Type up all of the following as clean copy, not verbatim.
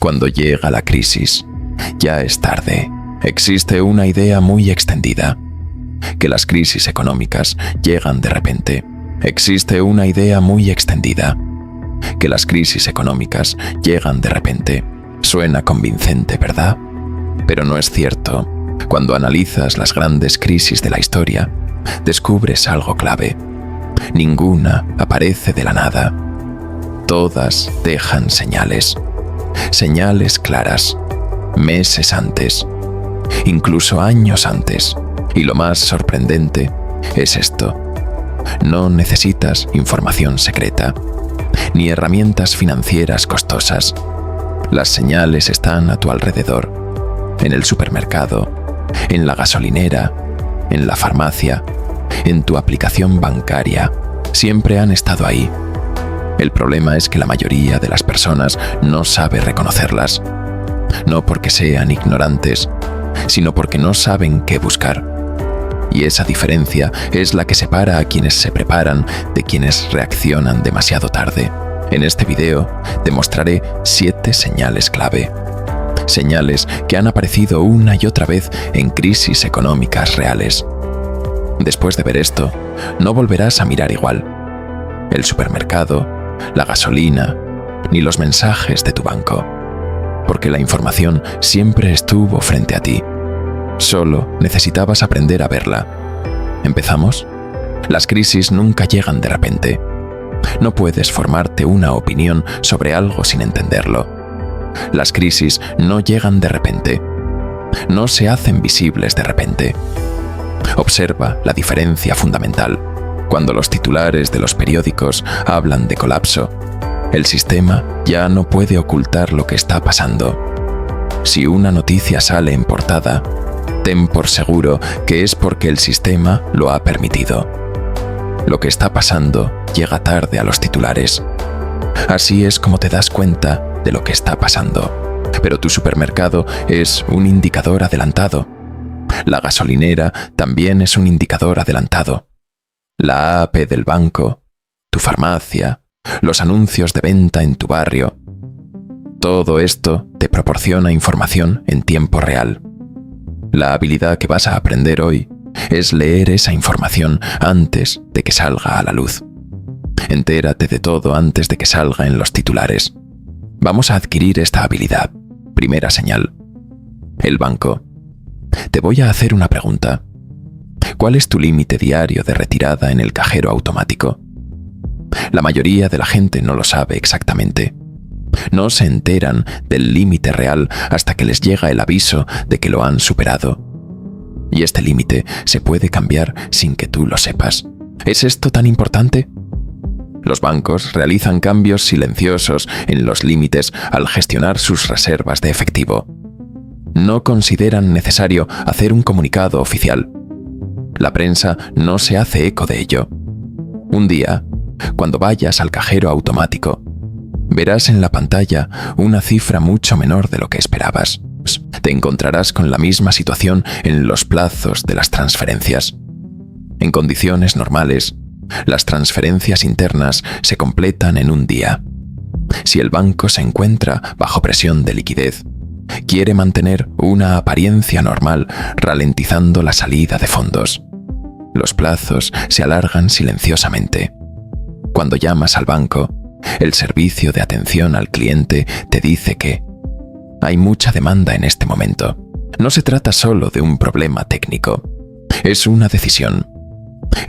Cuando llega la crisis, ya es tarde. Existe una idea muy extendida, que las crisis económicas llegan de repente. Existe una idea muy extendida, que las crisis económicas llegan de repente. Suena convincente, ¿verdad? Pero no es cierto. Cuando analizas las grandes crisis de la historia, descubres algo clave. Ninguna aparece de la nada. Todas dejan señales. Señales claras. Meses antes. Incluso años antes. Y lo más sorprendente es esto. No necesitas información secreta, ni herramientas financieras costosas. Las señales están a tu alrededor. En el supermercado, en la gasolinera, en la farmacia, en tu aplicación bancaria. Siempre han estado ahí. El problema es que la mayoría de las personas no sabe reconocerlas. No porque sean ignorantes, sino porque no saben qué buscar. Y esa diferencia es la que separa a quienes se preparan de quienes reaccionan demasiado tarde. En este video te mostraré 7 señales clave. Señales que han aparecido una y otra vez en crisis económicas reales. Después de ver esto, no volverás a mirar igual. El supermercado, la gasolina, ni los mensajes de tu banco. Porque la información siempre estuvo frente a ti. Solo necesitabas aprender a verla. ¿Empezamos? Las crisis nunca llegan de repente. No puedes formarte una opinión sobre algo sin entenderlo. Las crisis no llegan de repente. No se hacen visibles de repente. Observa la diferencia fundamental. Cuando los titulares de los periódicos hablan de colapso, el sistema ya no puede ocultar lo que está pasando. Si una noticia sale en portada, ten por seguro que es porque el sistema lo ha permitido. Lo que está pasando llega tarde a los titulares. Así es como te das cuenta de lo que está pasando. Pero tu supermercado es un indicador adelantado. La gasolinera también es un indicador adelantado. La app del banco, tu farmacia, los anuncios de venta en tu barrio. Todo esto te proporciona información en tiempo real. La habilidad que vas a aprender hoy es leer esa información antes de que salga a la luz. Entérate de todo antes de que salga en los titulares. Vamos a adquirir esta habilidad. Primera señal. El banco. Te voy a hacer una pregunta. ¿Cuál es tu límite diario de retirada en el cajero automático? La mayoría de la gente no lo sabe exactamente. No se enteran del límite real hasta que les llega el aviso de que lo han superado. Y este límite se puede cambiar sin que tú lo sepas. ¿Es esto tan importante? Los bancos realizan cambios silenciosos en los límites al gestionar sus reservas de efectivo. No consideran necesario hacer un comunicado oficial. La prensa no se hace eco de ello. Un día, cuando vayas al cajero automático, verás en la pantalla una cifra mucho menor de lo que esperabas. Te encontrarás con la misma situación en los plazos de las transferencias. En condiciones normales, las transferencias internas se completan en un día. Si el banco se encuentra bajo presión de liquidez, quiere mantener una apariencia normal, ralentizando la salida de fondos. Los plazos se alargan silenciosamente. Cuando llamas al banco, el servicio de atención al cliente te dice que hay mucha demanda en este momento. No se trata solo de un problema técnico, es una decisión.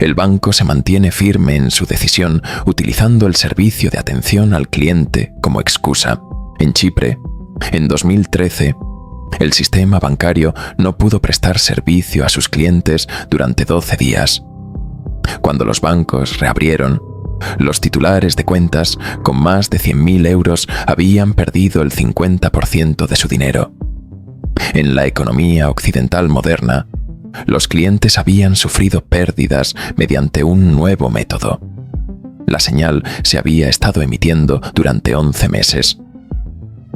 El banco se mantiene firme en su decisión utilizando el servicio de atención al cliente como excusa. En Chipre, en 2013, el sistema bancario no pudo prestar servicio a sus clientes durante 12 días. Cuando los bancos reabrieron, los titulares de cuentas con más de 100.000 euros habían perdido el 50% de su dinero. En la economía occidental moderna, los clientes habían sufrido pérdidas mediante un nuevo método. La señal se había estado emitiendo durante 11 meses.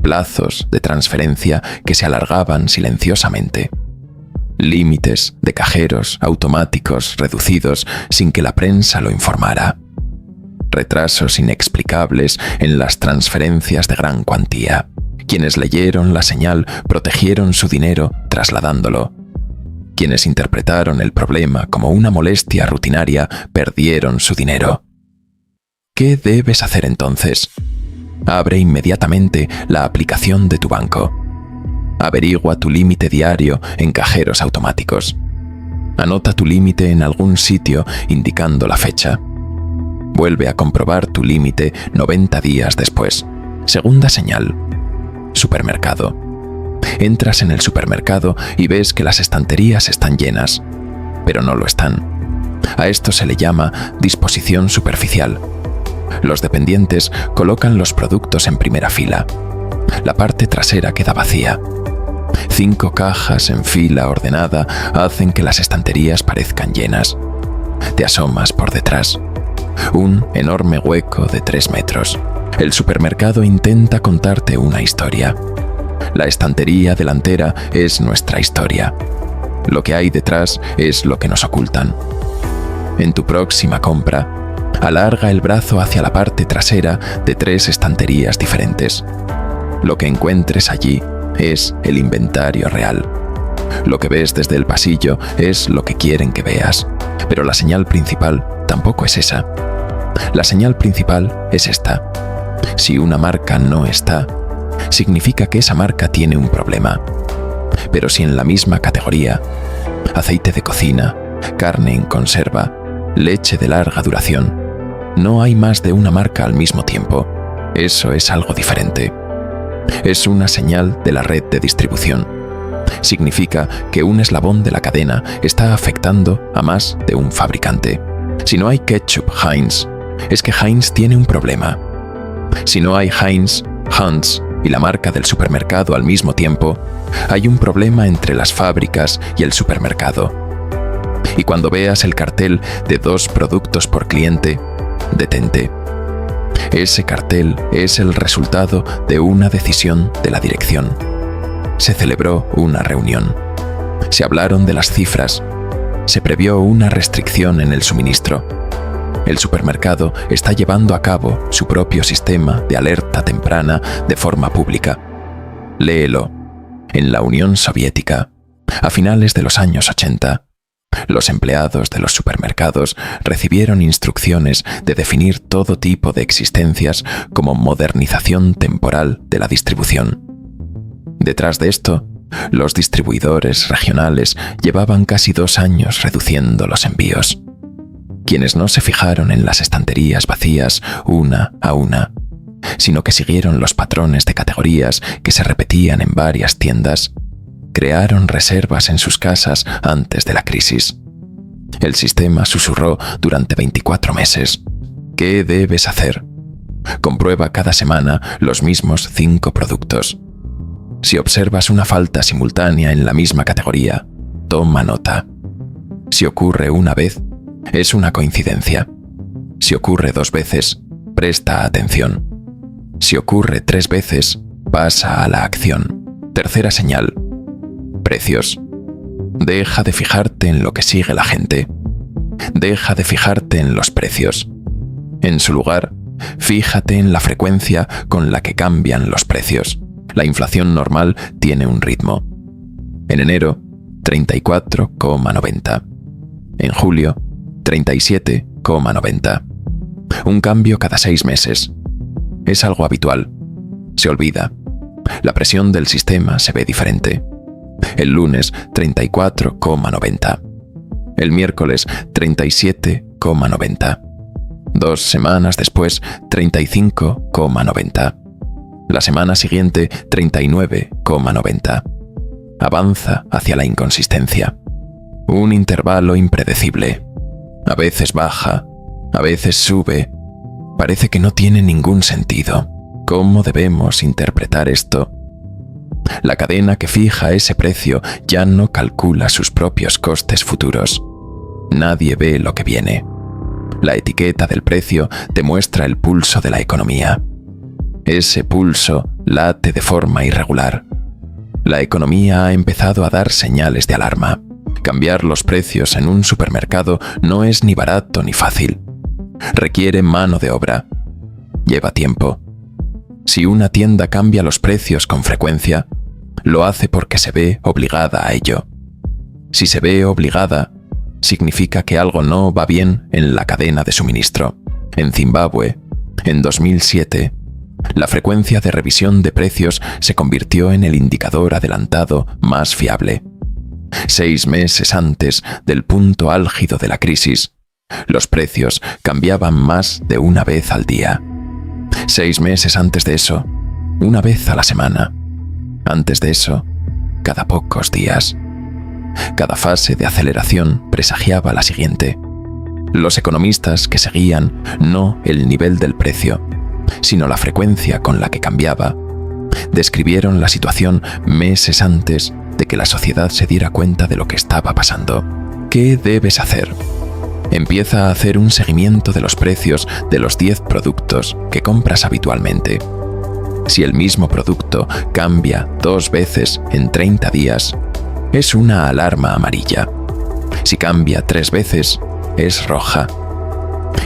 Plazos de transferencia que se alargaban silenciosamente. Límites de cajeros automáticos reducidos sin que la prensa lo informara. Retrasos inexplicables en las transferencias de gran cuantía. Quienes leyeron la señal protegieron su dinero trasladándolo. Quienes interpretaron el problema como una molestia rutinaria perdieron su dinero. ¿Qué debes hacer entonces? Abre inmediatamente la aplicación de tu banco. Averigua tu límite diario en cajeros automáticos. Anota tu límite en algún sitio indicando la fecha. Vuelve a comprobar tu límite 90 días después. Segunda señal. Supermercado. Entras en el supermercado y ves que las estanterías están llenas, pero no lo están. A esto se le llama disposición superficial. Los dependientes colocan los productos en primera fila. La parte trasera queda vacía. 5 cajas en fila ordenada hacen que las estanterías parezcan llenas. Te asomas por detrás. Un enorme hueco de 3 metros. El supermercado intenta contarte una historia. La estantería delantera es nuestra historia. Lo que hay detrás es lo que nos ocultan. En tu próxima compra, alarga el brazo hacia la parte trasera de 3 estanterías diferentes. Lo que encuentres allí es el inventario real. Lo que ves desde el pasillo es lo que quieren que veas, pero la señal principal tampoco es esa. La señal principal es esta. Si una marca no está, significa que esa marca tiene un problema. Pero si en la misma categoría, aceite de cocina, carne en conserva, leche de larga duración, no hay más de una marca al mismo tiempo, eso es algo diferente. Es una señal de la red de distribución. Significa que un eslabón de la cadena está afectando a más de un fabricante. Si no hay ketchup Heinz, es que Heinz tiene un problema. Si no hay Heinz, Hans y la marca del supermercado al mismo tiempo, hay un problema entre las fábricas y el supermercado. Y cuando veas el cartel de 2 productos por cliente, detente. Ese cartel es el resultado de una decisión de la dirección. Se celebró una reunión. Se hablaron de las cifras. Se previó una restricción en el suministro. El supermercado está llevando a cabo su propio sistema de alerta temprana de forma pública. Léelo. En la Unión Soviética, a finales de los años 80, los empleados de los supermercados recibieron instrucciones de definir todo tipo de existencias como modernización temporal de la distribución. Detrás de esto, los distribuidores regionales llevaban casi 2 años reduciendo los envíos. Quienes no se fijaron en las estanterías vacías una a una, sino que siguieron los patrones de categorías que se repetían en varias tiendas, crearon reservas en sus casas antes de la crisis. El sistema susurró durante 24 meses. ¿Qué debes hacer? Comprueba cada semana los mismos 5 productos. Si observas una falta simultánea en la misma categoría, toma nota. Si ocurre una vez, es una coincidencia. Si ocurre 2 veces, presta atención. Si ocurre 3 veces, pasa a la acción. Tercera señal. Precios. Deja de fijarte en lo que sigue la gente. Deja de fijarte en los precios. En su lugar, fíjate en la frecuencia con la que cambian los precios. La inflación normal tiene un ritmo. En enero, 34,90. En julio, 37,90. Un cambio cada 6 meses. Es algo habitual. Se olvida. La presión del sistema se ve diferente. El lunes, 34,90. El miércoles, 37,90. 2 semanas después, 35,90. La semana siguiente, 39,90. Avanza hacia la inconsistencia. Un intervalo impredecible. A veces baja, a veces sube. Parece que no tiene ningún sentido. ¿Cómo debemos interpretar esto? La cadena que fija ese precio ya no calcula sus propios costes futuros. Nadie ve lo que viene. La etiqueta del precio te muestra el pulso de la economía. Ese pulso late de forma irregular. La economía ha empezado a dar señales de alarma. Cambiar los precios en un supermercado no es ni barato ni fácil. Requiere mano de obra. Lleva tiempo. Si una tienda cambia los precios con frecuencia, lo hace porque se ve obligada a ello. Si se ve obligada, significa que algo no va bien en la cadena de suministro. En Zimbabue, en 2007, la frecuencia de revisión de precios se convirtió en el indicador adelantado más fiable. 6 meses antes del punto álgido de la crisis, los precios cambiaban más de una vez al día. 6 meses antes de eso, una vez a la semana. Antes de eso, cada pocos días. Cada fase de aceleración presagiaba la siguiente. Los economistas que seguían no el nivel del precio, sino la frecuencia con la que cambiaba, describieron la situación meses antes de que la sociedad se diera cuenta de lo que estaba pasando. ¿Qué debes hacer? Empieza a hacer un seguimiento de los precios de los 10 productos que compras habitualmente. Si el mismo producto cambia 2 veces en 30 días, es una alarma amarilla. Si cambia 3 veces, es roja.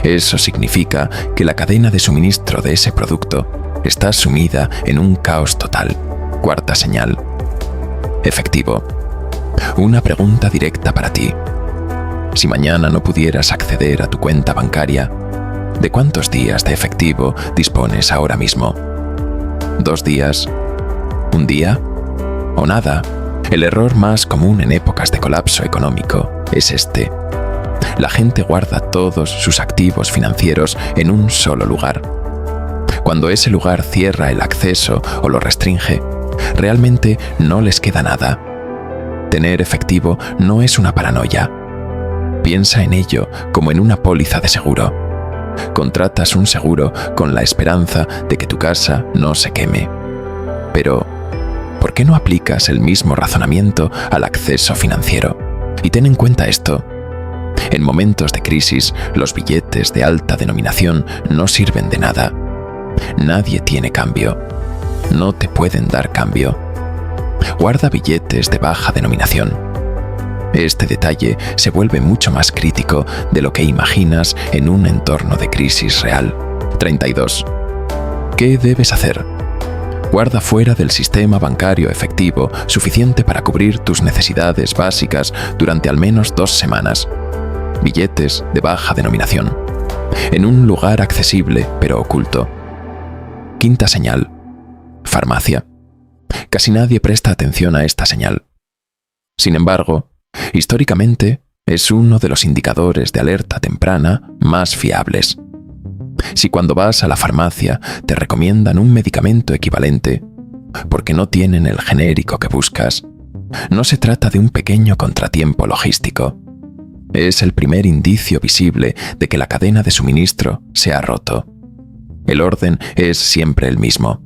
Eso significa que la cadena de suministro de ese producto está sumida en un caos total. Cuarta señal. Efectivo. Una pregunta directa para ti. Si mañana no pudieras acceder a tu cuenta bancaria, ¿de cuántos días de efectivo dispones ahora mismo? ¿2 días? ¿1 día? ¿O nada? El error más común en épocas de colapso económico es este. La gente guarda todos sus activos financieros en un solo lugar. Cuando ese lugar cierra el acceso o lo restringe, realmente no les queda nada. Tener efectivo no es una paranoia. Piensa en ello como en una póliza de seguro. Contratas un seguro con la esperanza de que tu casa no se queme. Pero, ¿por qué no aplicas el mismo razonamiento al acceso financiero? Y ten en cuenta esto. En momentos de crisis, los billetes de alta denominación no sirven de nada. Nadie tiene cambio. No te pueden dar cambio. Guarda billetes de baja denominación. Este detalle se vuelve mucho más crítico de lo que imaginas en un entorno de crisis real. 32. ¿Qué debes hacer? Guarda fuera del sistema bancario efectivo suficiente para cubrir tus necesidades básicas durante al menos 2 semanas. Billetes de baja denominación. En un lugar accesible pero oculto. Quinta señal. Farmacia. Casi nadie presta atención a esta señal. Sin embargo, históricamente, es uno de los indicadores de alerta temprana más fiables. Si cuando vas a la farmacia te recomiendan un medicamento equivalente, porque no tienen el genérico que buscas, no se trata de un pequeño contratiempo logístico. Es el primer indicio visible de que la cadena de suministro se ha roto. El orden es siempre el mismo.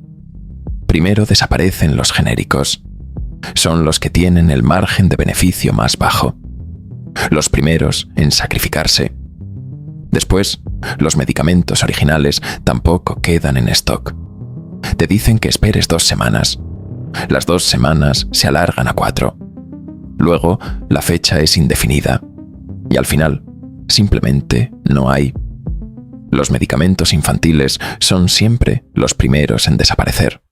Primero desaparecen los genéricos. Son los que tienen el margen de beneficio más bajo. Los primeros en sacrificarse. Después, los medicamentos originales tampoco quedan en stock. Te dicen que esperes 2 semanas. Las 2 semanas se alargan a 4. Luego, la fecha es indefinida. Y al final, simplemente no hay. Los medicamentos infantiles son siempre los primeros en desaparecer.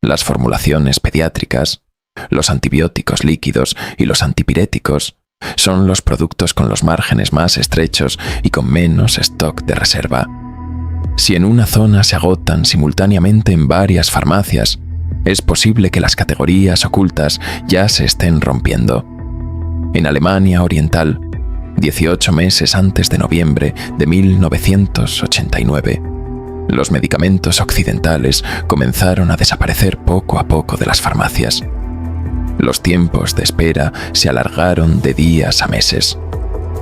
Las formulaciones pediátricas, los antibióticos líquidos y los antipiréticos son los productos con los márgenes más estrechos y con menos stock de reserva. Si en una zona se agotan simultáneamente en varias farmacias, es posible que las categorías ocultas ya se estén rompiendo. En Alemania Oriental, 18 meses antes de noviembre de 1989, los medicamentos occidentales comenzaron a desaparecer poco a poco de las farmacias. Los tiempos de espera se alargaron de días a meses.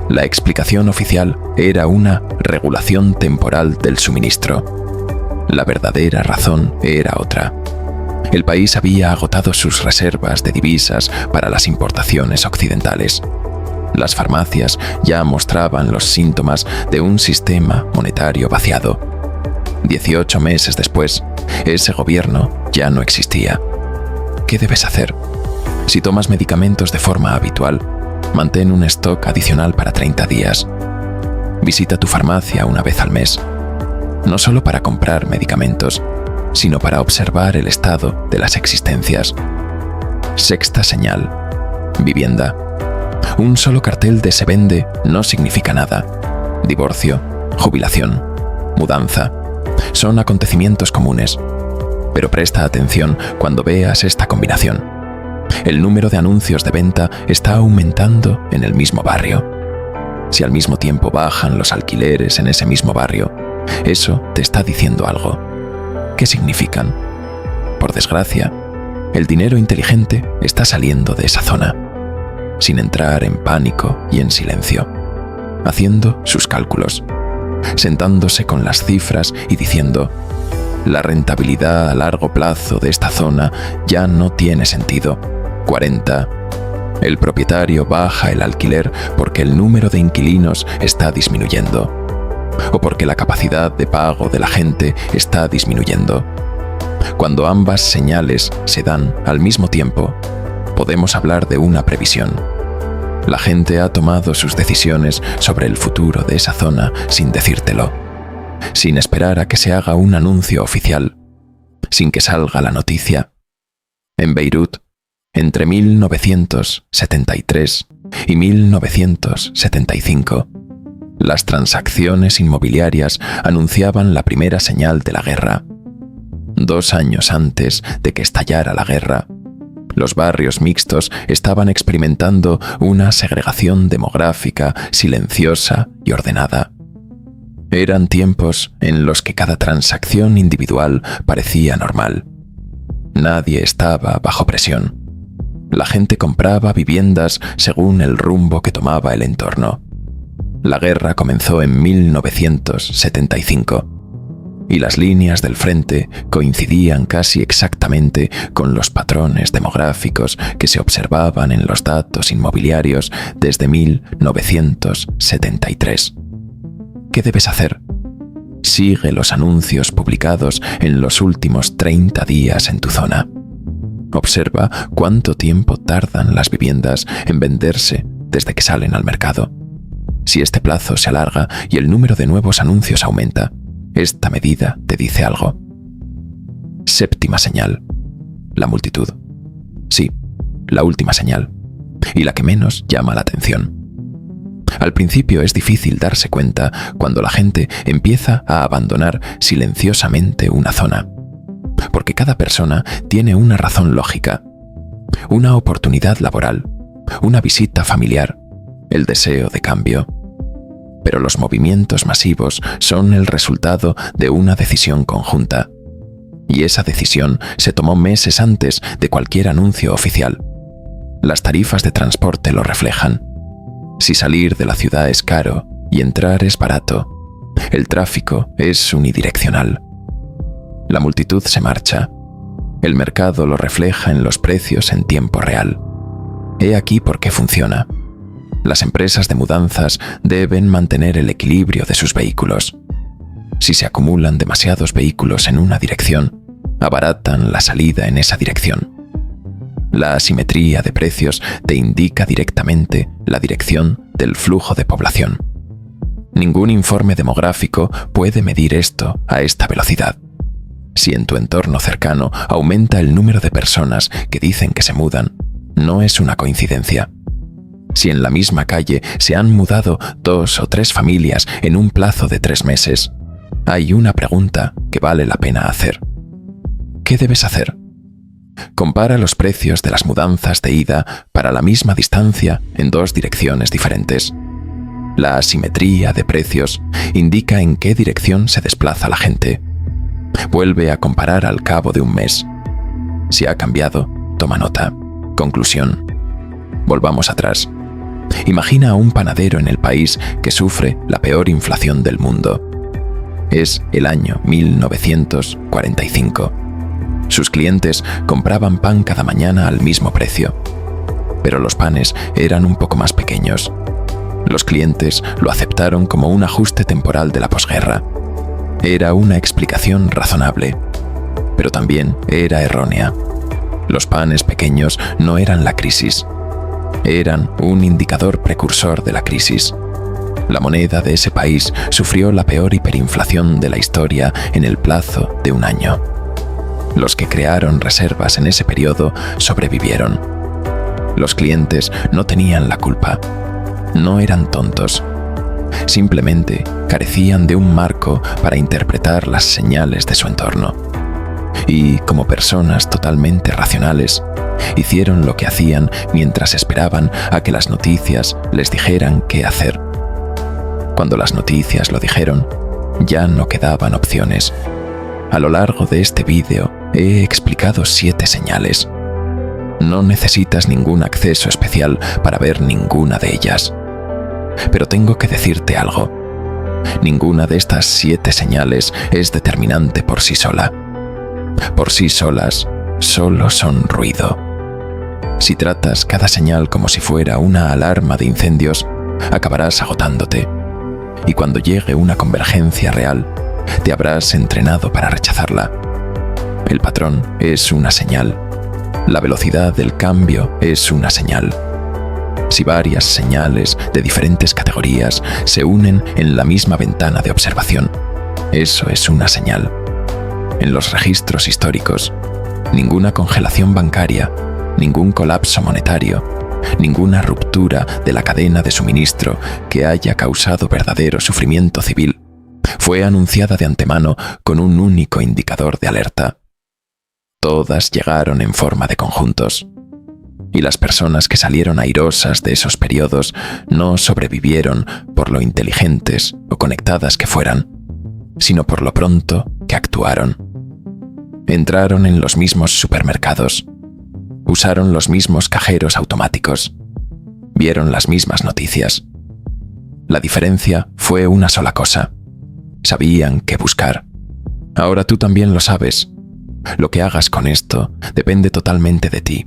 La explicación oficial era una regulación temporal del suministro. La verdadera razón era otra. El país había agotado sus reservas de divisas para las importaciones occidentales. Las farmacias ya mostraban los síntomas de un sistema monetario vaciado. 18 meses después, ese gobierno ya no existía. ¿Qué debes hacer? Si tomas medicamentos de forma habitual, mantén un stock adicional para 30 días. Visita tu farmacia una vez al mes, no solo para comprar medicamentos, sino para observar el estado de las existencias. Sexta señal. Vivienda. Un solo cartel de se vende no significa nada. Divorcio, jubilación, mudanza. Son acontecimientos comunes. Pero presta atención cuando veas esta combinación. El número de anuncios de venta está aumentando en el mismo barrio. Si al mismo tiempo bajan los alquileres en ese mismo barrio, eso te está diciendo algo. ¿Qué significan? Por desgracia, el dinero inteligente está saliendo de esa zona, sin entrar en pánico y en silencio, haciendo sus cálculos, sentándose con las cifras y diciendo: la rentabilidad a largo plazo de esta zona ya no tiene sentido. 40. El propietario baja el alquiler porque el número de inquilinos está disminuyendo, o porque la capacidad de pago de la gente está disminuyendo. Cuando ambas señales se dan al mismo tiempo, podemos hablar de una previsión. La gente ha tomado sus decisiones sobre el futuro de esa zona sin decírtelo, sin esperar a que se haga un anuncio oficial, sin que salga la noticia. En Beirut, entre 1973 y 1975, las transacciones inmobiliarias anunciaban la primera señal de la guerra. 2 años antes de que estallara la guerra, los barrios mixtos estaban experimentando una segregación demográfica silenciosa y ordenada. Eran tiempos en los que cada transacción individual parecía normal. Nadie estaba bajo presión. La gente compraba viviendas según el rumbo que tomaba el entorno. La guerra comenzó en 1975 y las líneas del frente coincidían casi exactamente con los patrones demográficos que se observaban en los datos inmobiliarios desde 1973. ¿Qué debes hacer? Sigue los anuncios publicados en los últimos 30 días en tu zona. Observa cuánto tiempo tardan las viviendas en venderse desde que salen al mercado. Si este plazo se alarga y el número de nuevos anuncios aumenta, esta medida te dice algo. Séptima señal. La multitud. Sí, la última señal, y la que menos llama la atención. Al principio es difícil darse cuenta cuando la gente empieza a abandonar silenciosamente una zona, porque cada persona tiene una razón lógica, una oportunidad laboral, una visita familiar, el deseo de cambio. Pero los movimientos masivos son el resultado de una decisión conjunta, y esa decisión se tomó meses antes de cualquier anuncio oficial. Las tarifas de transporte lo reflejan. Si salir de la ciudad es caro y entrar es barato, el tráfico es unidireccional. La multitud se marcha. El mercado lo refleja en los precios en tiempo real. He aquí por qué funciona. Las empresas de mudanzas deben mantener el equilibrio de sus vehículos. Si se acumulan demasiados vehículos en una dirección, abaratan la salida en esa dirección. La asimetría de precios te indica directamente la dirección del flujo de población. Ningún informe demográfico puede medir esto a esta velocidad. Si en tu entorno cercano aumenta el número de personas que dicen que se mudan, no es una coincidencia. Si en la misma calle se han mudado 2 o 3 familias en un plazo de 3 meses, hay una pregunta que vale la pena hacer. ¿Qué debes hacer? Compara los precios de las mudanzas de ida para la misma distancia en 2 direcciones diferentes. La asimetría de precios indica en qué dirección se desplaza la gente. Vuelve a comparar al cabo de un mes. Si ha cambiado, toma nota. Conclusión. Volvamos atrás. Imagina a un panadero en el país que sufre la peor inflación del mundo. Es el año 1945. Sus clientes compraban pan cada mañana al mismo precio, pero los panes eran un poco más pequeños. Los clientes lo aceptaron como un ajuste temporal de la posguerra. Era una explicación razonable, pero también era errónea. Los panes pequeños no eran la crisis. Eran un indicador precursor de la crisis. La moneda de ese país sufrió la peor hiperinflación de la historia en el plazo de un año. Los que crearon reservas en ese periodo sobrevivieron. Los clientes no tenían la culpa. No eran tontos. Simplemente carecían de un marco para interpretar las señales de su entorno. Y, como personas totalmente racionales, hicieron lo que hacían mientras esperaban a que las noticias les dijeran qué hacer. Cuando las noticias lo dijeron, ya no quedaban opciones. A lo largo de este vídeo he explicado 7 señales. No necesitas ningún acceso especial para ver ninguna de ellas. Pero tengo que decirte algo. Ninguna de estas 7 señales es determinante por sí sola. Por sí solas, solo son ruido. Si tratas cada señal como si fuera una alarma de incendios, acabarás agotándote. Y cuando llegue una convergencia real, te habrás entrenado para rechazarla. El patrón es una señal. La velocidad del cambio es una señal. Si varias señales de diferentes categorías se unen en la misma ventana de observación, eso es una señal. En los registros históricos, ninguna congelación bancaria, ningún colapso monetario, ninguna ruptura de la cadena de suministro que haya causado verdadero sufrimiento civil fue anunciada de antemano con un único indicador de alerta. Todas llegaron en forma de conjuntos. Y las personas que salieron airosas de esos periodos no sobrevivieron por lo inteligentes o conectadas que fueran, sino por lo pronto que actuaron. Entraron en los mismos supermercados, usaron los mismos cajeros automáticos, vieron las mismas noticias. La diferencia fue una sola cosa: sabían qué buscar. Ahora tú también lo sabes. Lo que hagas con esto depende totalmente de ti.